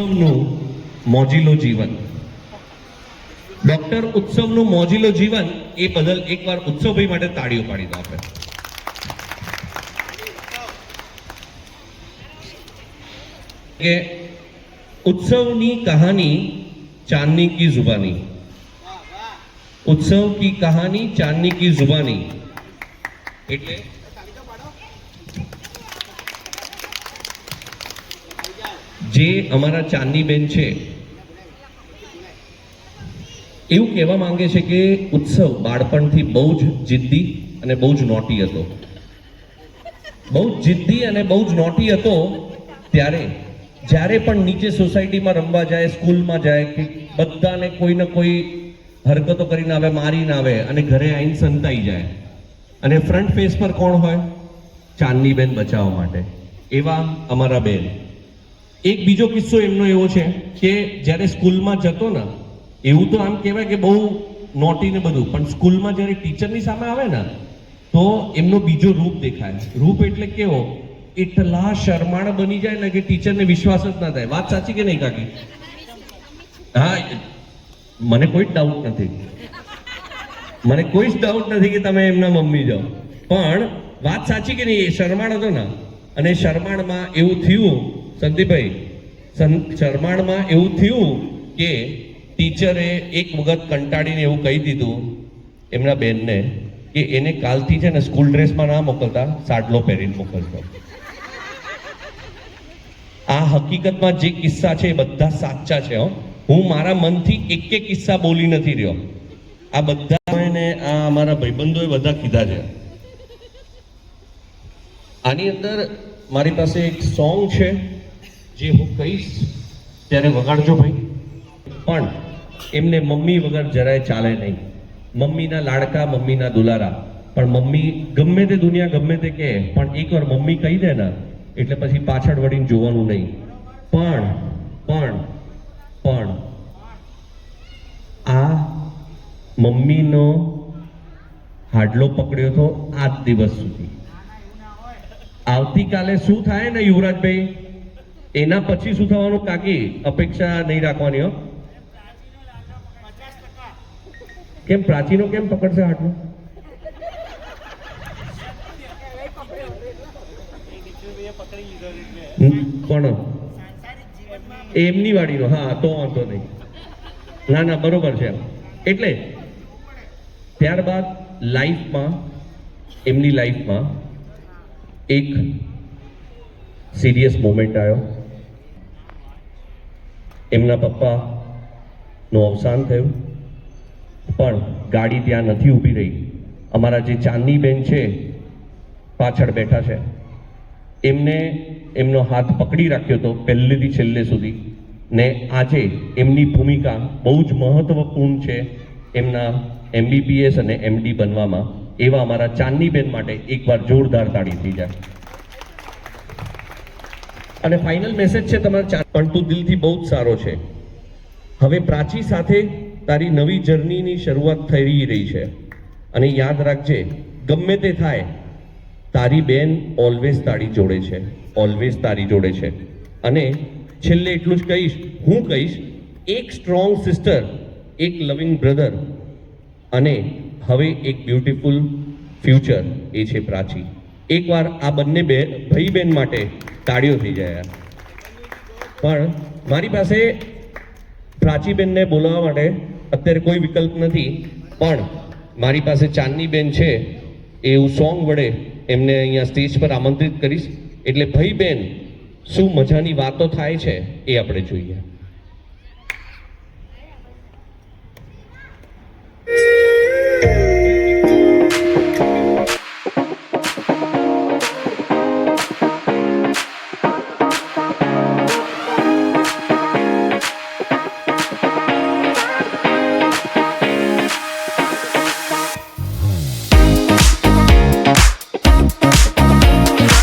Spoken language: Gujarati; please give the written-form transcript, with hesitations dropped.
ઉત્સવનું મોજીલો જીવન. ડોક્ટર ઉત્સવનું મોજીલો જીવન એ બદલ એકવાર ઉત્સવભાઈ માટે તાળીઓ પાડી દો આપણે. કે उत्सव की कहानी चांदनी की जुबानी. उत्सव की कहानी चांदनी की जुबानी એટલે જે અમારા ચાંદની બેન છે એવું કહેવા માંગે છે કે ઉત્સવ બાળપણથી બહુ જ જિદ્દી અને બહુ જ નોટી હતો. બહુ જિદ્દી અને બહુ જ નોટી હતો ત્યારે જ્યારે પણ નીચે સોસાયટીમાં રમવા જાય, સ્કૂલમાં જાય, કે બધાને કોઈ ને કોઈ હરકતો કરીને આવે, મારીને આવે અને ઘરે આવીને સંતાઈ જાય. અને ફ્રન્ટ ફેસ પર કોણ હોય? ચાંદની બેન બચાવવા માટે. એવા અમારા બેન. એક બીજો કિસ્સો એમનો એવો છે કે જ્યારે સ્કૂલમાં જતો ને, એવું તો આમ કહેવાય કે બહુ નોટી ને બધું, પણ સ્કૂલમાં જ્યારે ટીચરની સામે આવે ને તો એમનો બીજો રૂપ દેખાય. રૂપ એટલે કેવો? એટલા શરમાળ બની જાય ને કે ટીચરને વિશ્વાસ જ ના થાય. વાત સાચી કે નહીં કાકી? હા, મને કોઈ જ ડાઉટ નથી. મને કોઈ જ ડાઉટ નથી કે તમે એમના મમ્મી જાઓ, પણ વાત સાચી કે નહીં? એ શરમાળ હતો ને, અને શરમાળમાં એવું થયું, સંદીપભાઈ, શરમાળમાં એવું થયું કે ટીચરે એક વખત કંટાળીને એવું કહી દીધું એમના બેનને કે એને કાલથી છે ને સ્કૂલ ડ્રેસમાં ના મોકલતા, સાડલો પહેરીને મોકલતો. આ હકીકતમાં જે કિસ્સા છે એ બધા સાચા છે. હું મારા મનથી એક એક કિસ્સા બોલી નથી રહ્યો. આ બધા ને આ અમારા ભાઈબંધોએ બધા કીધા છે. આની અંદર મારી પાસે એક સોંગ છે જે હું કહીશ ત્યારે વગાડજો ભાઈ. પણ એમને મમ્મી વગર જરાય ચાલે નહીં. મમ્મીના લાડકા, મમ્મીના દુલારા. પણ મમ્મી ગમે તે દુનિયા ગમે તે કહે, પણ એકવાર મમ્મી કહી દે ને એટલે પછી પાછળ વળીને જોવાનું નહીં. પણ આ મમ્મીનો હાડલો પકડ્યો હતો આજ દિવસ સુધી. આવતીકાલે શું થાય ને યુવરાજભાઈ, એના પછી શું થવાનું કાકી અપેક્ષા નહીં રાખવાની. હો, કેમ પ્રાચીનો કેમ પકડશે હાડલો? કોણ? એમની વાડીનો? હા, તો વાંધો નહીં. ના ના, બરોબર છે. એટલે ત્યારબાદ લાઈફમાં, એમની લાઈફમાં એક સિરિયસ મોમેન્ટ આવ્યો. એમના પપ્પાનું અવસાન થયું, પણ ગાડી ત્યાં નથી ઊભી રહી. અમારા જે ચાંદની બેન છે પાછળ બેઠા છે, એમને એમનો હાથ પકડી રાખ્યો હતો પહેલેથી છેલ્લે સુધી. ને આજે એમની ભૂમિકા બહુ જ મહત્વપૂર્ણ છે એમના MBBS અને MD બનવામાં. એવા અમારા ચાંદની બેન માટે એકવાર જોરદાર તાળી થઈ જાય. અને ફાઇનલ મેસેજ છે તમારા, પણ તું દિલથી બહુ જ સારો છે. હવે પ્રાચી સાથે તારી નવી જર્નીની શરૂઆત થઈ રહી છે. અને યાદ રાખજે, ગમે તે થાય, તારી બેન ઓલવેઝ તારી જોડે છે, ઓલવેઝ તારી જોડે છે. અને છેલ્લે એટલું જ કહીશ, હું કહીશ, એક સ્ટ્રોંગ સિસ્ટર, એક લવિંગ બ્રધર, અને હવે એક બ્યુટીફુલ ફ્યુચર, એ છે પ્રાચી. એકવાર આ બંને ભાઈ બહેન માટે તાળીઓ થઈ જાય. પણ મારી પાસે પ્રાચીબેનને બોલાવવા માટે અત્યારે કોઈ વિકલ્પ નથી, પણ મારી પાસે ચાંદની બેન છે એ હું સોંગ વડે એમને અહીંયા સ્ટેજ પર આમંત્રિત કરીશ. એટલે ભાઈ બહેન શું મજાની વાતો થાય છે એ આપણે જોઈએ.